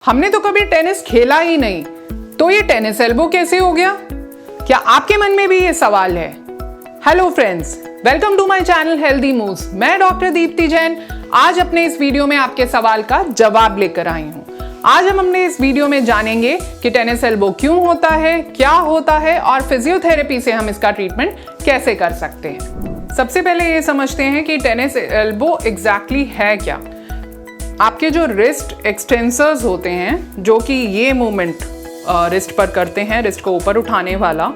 हमने तो कभी टेनिस खेला ही नहीं, तो ये टेनिस एल्बो कैसे हो गया? क्या आपके मन में भी ये सवाल है? Hello friends, welcome to my channel healthy moves. मैं डॉक्टर दीप्ति जैन आज अपने इस वीडियो में आपके सवाल का जवाब लेकर आई हूँ। आज हम अपने इस वीडियो में जानेंगे कि टेनिस एल्बो क्यों होता है, क्या होता है और फिजियोथेरेपी से हम इसका ट्रीटमेंट कैसे कर सकते हैं। सबसे पहले ये समझते हैं कि टेनिस एल्बो एग्जैक्टली है क्या। आपके जो रिस्ट एक्सटेंसर्स होते हैं, जो कि ये मूवमेंट रिस्ट पर करते हैं, रिस्ट को ऊपर उठाने वाला,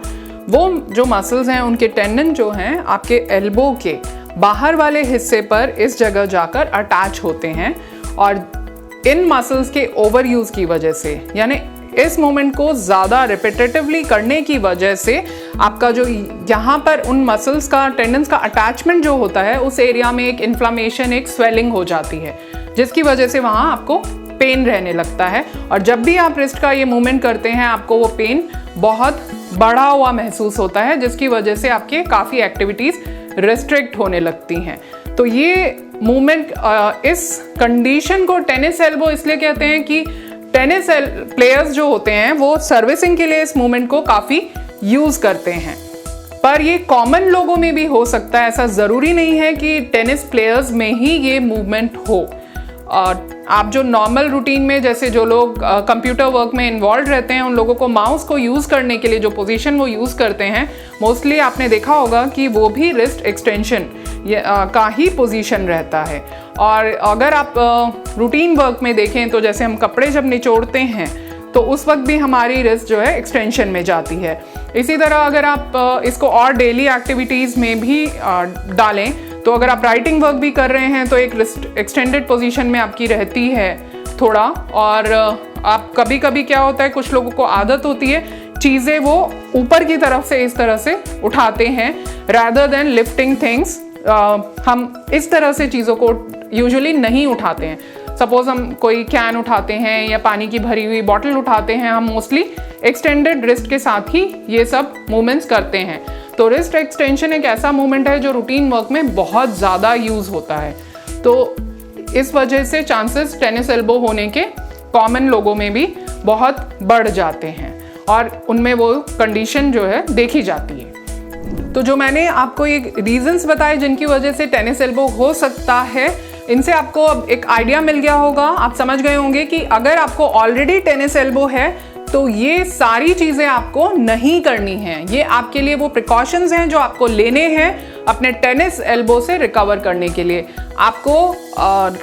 वो जो मसल्स हैं उनके टेंडन जो हैं आपके एल्बो के बाहर वाले हिस्से पर इस जगह जाकर अटैच होते हैं। और इन मसल्स के ओवर यूज की वजह से, यानी इस मूवमेंट को ज़्यादा रिपीटेटिवली करने की वजह से आपका जो यहाँ पर उन मसल्स का टेंडन्स का अटैचमेंट जो होता है, उस एरिया में एक इन्फ्लामेशन, एक स्वेलिंग हो जाती है, जिसकी वजह से वहाँ आपको पेन रहने लगता है। और जब भी आप रिस्ट का ये मूवमेंट करते हैं, आपको वो पेन बहुत बढ़ा हुआ महसूस होता है, जिसकी वजह से आपके काफ़ी एक्टिविटीज़ रिस्ट्रिक्ट होने लगती हैं। तो ये मूवमेंट, इस कंडीशन को टेनिस एल्बो इसलिए कहते हैं कि टेनिस प्लेयर्स जो होते हैं वो सर्विसिंग के लिए इस मूवमेंट को काफ़ी यूज़ करते हैं। पर ये कॉमन लोगों में भी हो सकता है, ऐसा ज़रूरी नहीं है कि टेनिस प्लेयर्स में ही ये मूवमेंट हो। आप जो नॉर्मल रूटीन में, जैसे जो लोग कंप्यूटर वर्क में इन्वॉल्व रहते हैं, उन लोगों को माउस को यूज़ करने के लिए जो पोजीशन वो यूज़ करते हैं, मोस्टली आपने देखा होगा कि वो भी रिस्ट एक्सटेंशन का ही पोजीशन रहता है। और अगर आप रूटीन वर्क में देखें तो जैसे हम कपड़े जब निचोड़ते हैं तो उस वक्त भी हमारी रिस्ट जो है एक्सटेंशन में जाती है। इसी तरह अगर आप इसको और डेली एक्टिविटीज़ में भी डालें, तो अगर आप राइटिंग वर्क भी कर रहे हैं तो एक रिस्ट एक्सटेंडेड पोजीशन में आपकी रहती है थोड़ा। और आप कभी कभी क्या होता है, कुछ लोगों को आदत होती है चीज़ें वो ऊपर की तरफ से इस तरह से उठाते हैं, rather than lifting things। हम इस तरह से चीज़ों को यूजुअली नहीं उठाते हैं। सपोज हम कोई कैन उठाते हैं या पानी की भरी हुई बॉटल उठाते हैं, हम मोस्टली एक्सटेंडेड रिस्ट के साथ ही ये सब मूवमेंट्स करते हैं। तो रिस्ट एक्सटेंशन एक ऐसा मूवमेंट है जो रूटीन वर्क में बहुत ज़्यादा यूज़ होता है। तो इस वजह से चांसेस टेनिस एल्बो होने के कॉमन लोगों में भी बहुत बढ़ जाते हैं और उनमें वो कंडीशन जो है देखी जाती है। तो जो मैंने आपको ये रीजंस बताए जिनकी वजह से टेनिस एल्बो हो सकता है, इनसे आपको अब एक आइडिया मिल गया होगा। आप समझ गए होंगे कि अगर आपको ऑलरेडी टेनिस एल्बो है तो ये सारी चीज़ें आपको नहीं करनी हैं। ये आपके लिए वो प्रिकॉशंस हैं जो आपको लेने हैं अपने टेनिस एल्बो से रिकवर करने के लिए। आपको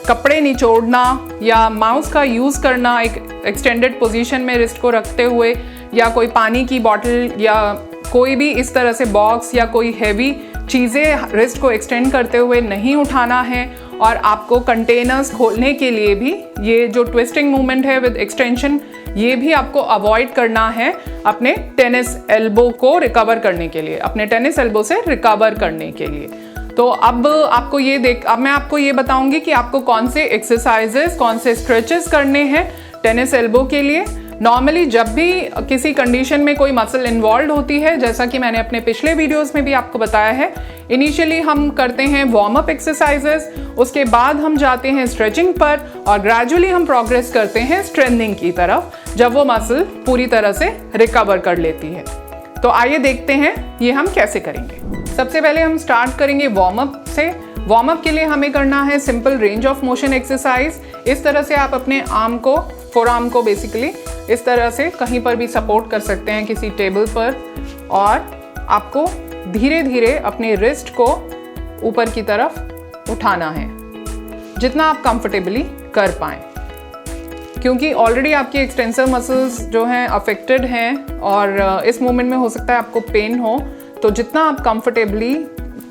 कपड़े निचोड़ना या माउस का यूज़ करना एक एक्सटेंडेड पोजीशन में रिस्ट को रखते हुए, या कोई पानी की बॉटल या कोई भी इस तरह से बॉक्स या कोई हैवी चीज़ें रिस्ट को एक्सटेंड करते हुए नहीं उठाना है। और आपको कंटेनर्स खोलने के लिए भी ये जो ट्विस्टिंग मूवमेंट है विद एक्सटेंशन, ये भी आपको अवॉइड करना है अपने टेनिस एल्बो को रिकवर करने के लिए, अपने टेनिस एल्बो से रिकवर करने के लिए। तो अब मैं आपको ये बताऊंगी कि आपको कौन से एक्सरसाइजेस, कौन से स्ट्रेचेस करने हैं टेनिस एल्बो के लिए। नॉर्मली जब भी किसी कंडीशन में कोई मसल इन्वॉल्व होती है, जैसा कि मैंने अपने पिछले वीडियोस में भी आपको बताया है, इनिशियली हम करते हैं वार्म अप एक्सरसाइजेस, उसके बाद हम जाते हैं स्ट्रेचिंग पर और ग्रेजुअली हम प्रोग्रेस करते हैं स्ट्रेंथनिंग की तरफ, जब वो मसल पूरी तरह से रिकवर कर लेती है। तो आइए देखते हैं ये हम कैसे करेंगे। सबसे पहले हम स्टार्ट करेंगे वार्म अप से। वार्म अप के लिए हमें करना है simple range of motion exercise. इस तरह से आप अपने आर्म को, फोर आर्म को बेसिकली इस तरह से कहीं पर भी सपोर्ट कर सकते हैं किसी टेबल पर, और आपको धीरे धीरे अपने रिस्ट को ऊपर की तरफ उठाना है जितना आप कंफर्टेबली कर पाएं, क्योंकि ऑलरेडी आपकी एक्सटेंसर मसल्स जो हैं अफेक्टेड हैं और इस मोमेंट में हो सकता है आपको पेन हो। तो जितना आप कंफर्टेबली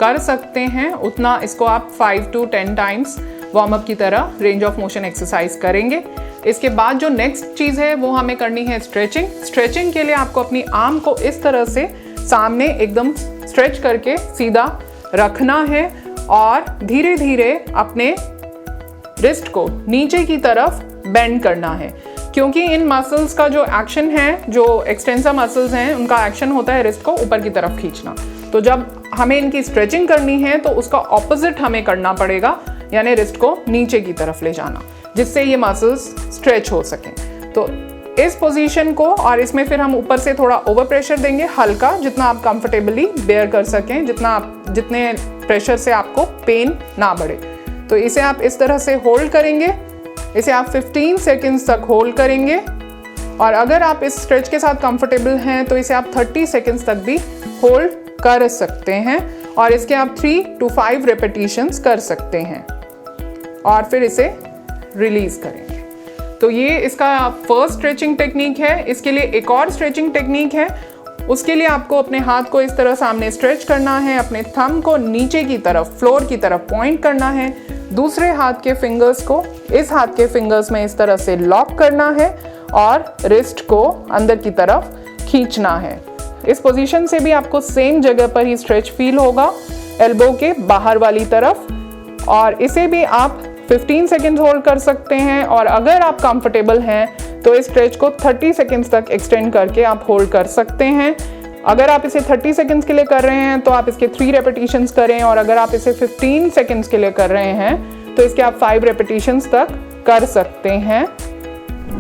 कर सकते हैं उतना इसको आप 5 to 10 टाइम्स वार्म अप की तरह रेंज ऑफ मोशन एक्सरसाइज करेंगे। इसके बाद जो नेक्स्ट चीज़ है वो हमें करनी है स्ट्रेचिंग। स्ट्रेचिंग के लिए आपको अपनी आर्म को इस तरह से सामने एकदम स्ट्रेच करके सीधा रखना है और धीरे धीरे अपने रिस्ट को नीचे की तरफ बेंड करना है, क्योंकि इन मसल्स का जो एक्शन है, जो एक्सटेंसर मसल्स हैं, उनका एक्शन होता है रिस्ट को ऊपर की तरफ खींचना। तो जब हमें इनकी स्ट्रेचिंग करनी है तो उसका ऑपोजिट हमें करना पड़ेगा, यानी रिस्ट को नीचे की तरफ ले जाना, जिससे ये मसल्स स्ट्रेच हो सकें। तो इस पोजीशन को, और इसमें फिर हम ऊपर से थोड़ा ओवर प्रेशर देंगे, हल्का, जितना आप कंफर्टेबली बेयर कर सकें, जितने प्रेशर से आपको पेन ना बढ़े। तो इसे आप इस तरह से होल्ड करेंगे, इसे आप 15 सेकेंड्स तक होल्ड करेंगे, और अगर आप इस स्ट्रेच के साथ कंफर्टेबल हैं तो इसे आप 30 सेकेंड्स तक भी होल्ड कर सकते हैं, और इसके आप 3 to 5 रेपिटेशंस कर सकते हैं, और फिर इसे रिलीज करेंगे। तो ये इसका फर्स्ट स्ट्रेचिंग टेक्निक है। इसके लिए एक और स्ट्रेचिंग टेक्निक है। उसके लिए आपको अपने हाथ को इस तरह सामने स्ट्रेच करना है, अपने थंब को नीचे की तरफ, फ्लोर की तरफ पॉइंट करना है, दूसरे हाथ के फिंगर्स को इस हाथ के फिंगर्स में इस तरह से लॉक करना है, और रिस्ट को अंदर की तरफ खींचना है। इस पोजीशन से भी आपको सेम जगह पर ही स्ट्रेच फील होगा, एल्बो के बाहर वाली तरफ, और इसे भी आप 15 सेकेंड्स होल्ड कर सकते हैं, और अगर आप कंफर्टेबल हैं तो इस स्ट्रेच को 30 सेकेंड्स तक एक्सटेंड करके आप होल्ड कर सकते हैं। अगर आप इसे 30 सेकेंड्स के लिए कर रहे हैं तो आप इसके 3 रेपिटेशंस करें, और अगर आप इसे 15 सेकेंड्स के लिए कर रहे हैं तो इसके आप 5 रेपिटेशंस तक कर सकते हैं।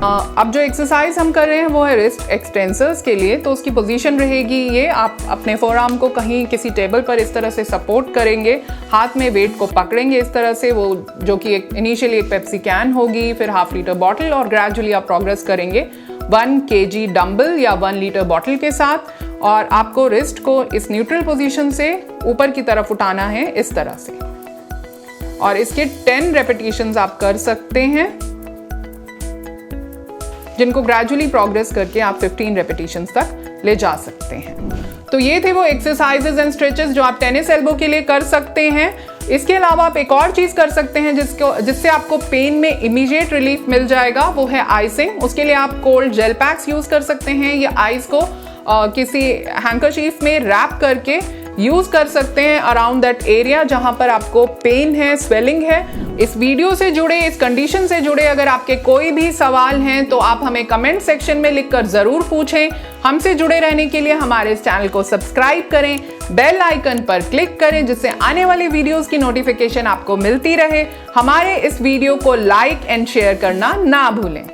अब जो एक्सरसाइज हम कर रहे हैं वो है रिस्ट एक्सटेंसर्स के लिए। तो उसकी पोजीशन रहेगी ये, आप अपने फोरआर्म को कहीं किसी टेबल पर इस तरह से सपोर्ट करेंगे, हाथ में वेट को पकड़ेंगे इस तरह से, वो जो कि इनिशियली एक पेप्सी कैन होगी, फिर ½ लीटर बॉटल, और ग्रेजुअली आप प्रोग्रेस करेंगे 1 kg डंबल या 1 लीटर बॉटल के साथ, और आपको रिस्ट को इस न्यूट्रल पोजीशन से ऊपर की तरफ उठाना है इस तरह से, और इसके 10 रेपिटेशंस आप कर सकते हैं, जिनको ग्रेजुअली प्रोग्रेस करके आप 15 रेपिटेशंस तक ले जा सकते हैं। तो ये थे वो एक्सरसाइजेज एंड स्ट्रेचेस जो आप टेनिस एल्बो के लिए कर सकते हैं। इसके अलावा आप एक और चीज कर सकते हैं जिससे आपको पेन में इमीडिएट रिलीफ मिल जाएगा, वो है आइसिंग। उसके लिए आप कोल्ड जेल पैक्स यूज कर सकते हैं, या आइस को किसी हैंकरचीफ में रैप करके यूज कर सकते हैं अराउंड दैट एरिया जहां पर आपको पेन है, स्वेलिंग है। इस वीडियो से जुड़े, इस कंडीशन से जुड़े अगर आपके कोई भी सवाल हैं तो आप हमें कमेंट सेक्शन में लिखकर जरूर पूछें। हमसे जुड़े रहने के लिए हमारे इस चैनल को सब्सक्राइब करें, बेल आइकन पर क्लिक करें, जिससे आने वाली वीडियोस की नोटिफिकेशन आपको मिलती रहे। हमारे इस वीडियो को लाइक एंड शेयर करना ना भूलें।